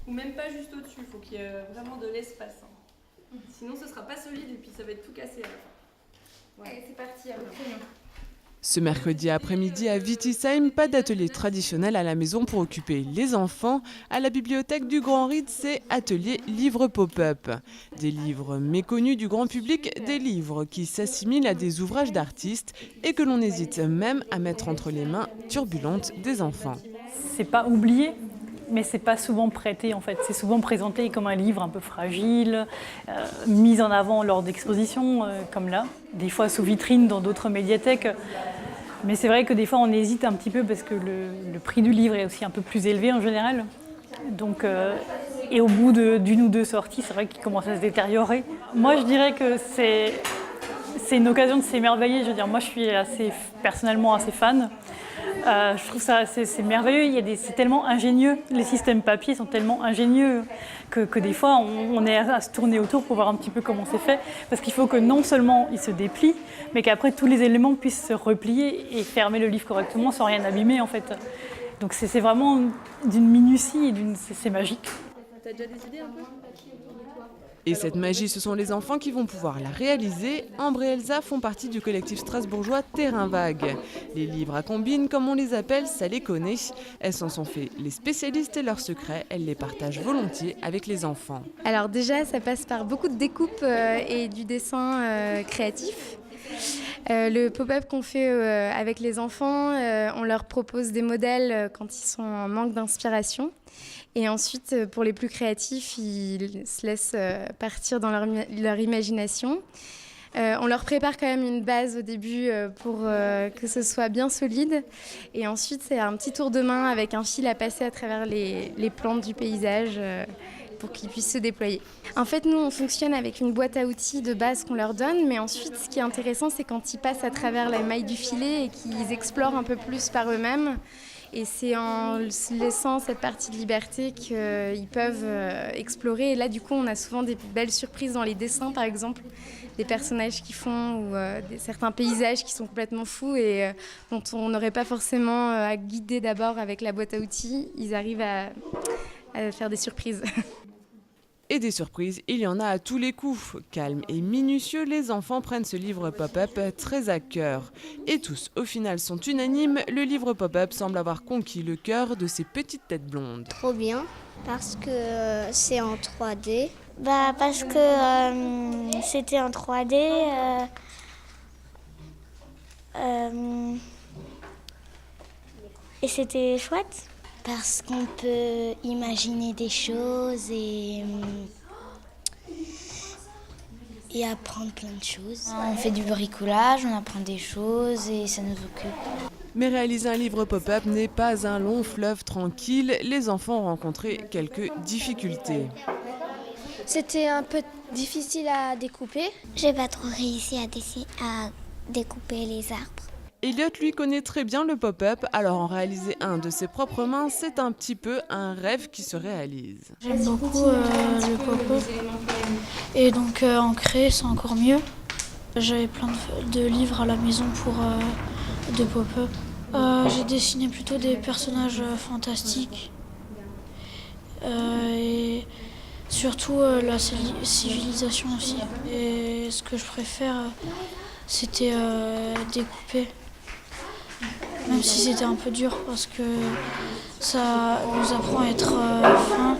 ou même pas juste au-dessus, il faut qu'il y ait vraiment de l'espace. Hein. Sinon ce sera pas solide et puis ça va être tout cassé à la fin. Allez, c'est parti, à votre nom. Ce mercredi après-midi à Wittisheim, pas d'atelier traditionnel à la maison pour occuper les enfants. À la bibliothèque du Grand Ride, c'est atelier livre pop-up. Des livres méconnus du grand public, des livres qui s'assimilent à des ouvrages d'artistes et que l'on hésite même à mettre entre les mains turbulentes des enfants. C'est pas oublié, mais c'est pas souvent prêté en fait. C'est souvent présenté comme un livre un peu fragile, mis en avant lors d'expositions comme là, des fois sous vitrine dans d'autres médiathèques. Mais c'est vrai que des fois on hésite un petit peu parce que le prix du livre est aussi un peu plus élevé en général. Donc, et au bout d'une ou deux sorties, c'est vrai qu'il commence à se détériorer. Moi je dirais que c'est une occasion de s'émerveiller. Je veux dire, moi je suis personnellement assez fan. Je trouve ça c'est merveilleux, c'est tellement ingénieux, les systèmes papier sont tellement ingénieux que des fois on est à se tourner autour pour voir un petit peu comment c'est fait, parce qu'il faut que non seulement il se déplie, mais qu'après tous les éléments puissent se replier et fermer le livre correctement sans rien abîmer en fait. Donc c'est vraiment d'une minutie et c'est magique. T'as déjà des idées un peu ? Et cette magie, ce sont les enfants qui vont pouvoir la réaliser. Ambre et Elsa font partie du collectif strasbourgeois Terrain Vague. Les livres à combines, comme on les appelle, ça les connaît. Elles s'en sont fait les spécialistes et leurs secrets, elles les partagent volontiers avec les enfants. Alors déjà, ça passe par beaucoup de découpes et du dessin créatif. Le pop-up qu'on fait avec les enfants, on leur propose des modèles quand ils sont en manque d'inspiration. Et ensuite, pour les plus créatifs, ils se laissent partir dans leur imagination. On leur prépare quand même une base au début pour que ce soit bien solide. Et ensuite, c'est un petit tour de main avec un fil à passer à travers les plantes du paysage pour qu'ils puissent se déployer. En fait, nous, on fonctionne avec une boîte à outils de base qu'on leur donne. Mais ensuite, ce qui est intéressant, c'est quand ils passent à travers la maille du filet et qu'ils explorent un peu plus par eux-mêmes. Et c'est en laissant cette partie de liberté qu'ils peuvent explorer. Et là, du coup, on a souvent des belles surprises dans les dessins, par exemple, des personnages qui font ou certains paysages qui sont complètement fous et dont on n'aurait pas forcément à guider d'abord avec la boîte à outils. Ils arrivent à faire des surprises. Et des surprises, il y en a à tous les coups. Calmes et minutieux, les enfants prennent ce livre pop-up très à cœur. Et tous, au final, sont unanimes. Le livre pop-up semble avoir conquis le cœur de ces petites têtes blondes. Trop bien, parce que c'est en 3D. Parce que c'était en 3D. Et c'était chouette. Parce qu'on peut imaginer des choses et apprendre plein de choses. On fait du bricolage, on apprend des choses et ça nous occupe. Mais réaliser un livre pop-up n'est pas un long fleuve tranquille. Les enfants ont rencontré quelques difficultés. C'était un peu difficile à découper. J'ai pas trop réussi à découper les arbres. Elliot, lui, connaît très bien le pop-up, alors en réaliser un de ses propres mains, c'est un petit peu un rêve qui se réalise. J'aime beaucoup le pop-up et donc en créer c'est encore mieux. J'avais plein de livres à la maison de pop-up. J'ai dessiné plutôt des personnages fantastiques et surtout la civilisation aussi. Et ce que je préfère, c'était découper. Même si c'était un peu dur parce que ça nous apprend à être fin.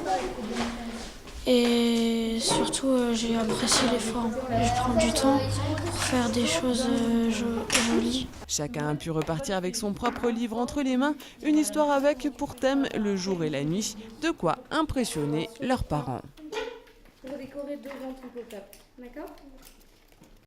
Et surtout, j'ai apprécié les formes. Je prends du temps pour faire des choses jolies. Chacun a pu repartir avec son propre livre entre les mains, une histoire avec pour thème le jour et la nuit, de quoi impressionner leurs parents. Pour décorer devant ton pop-up, d'accord ?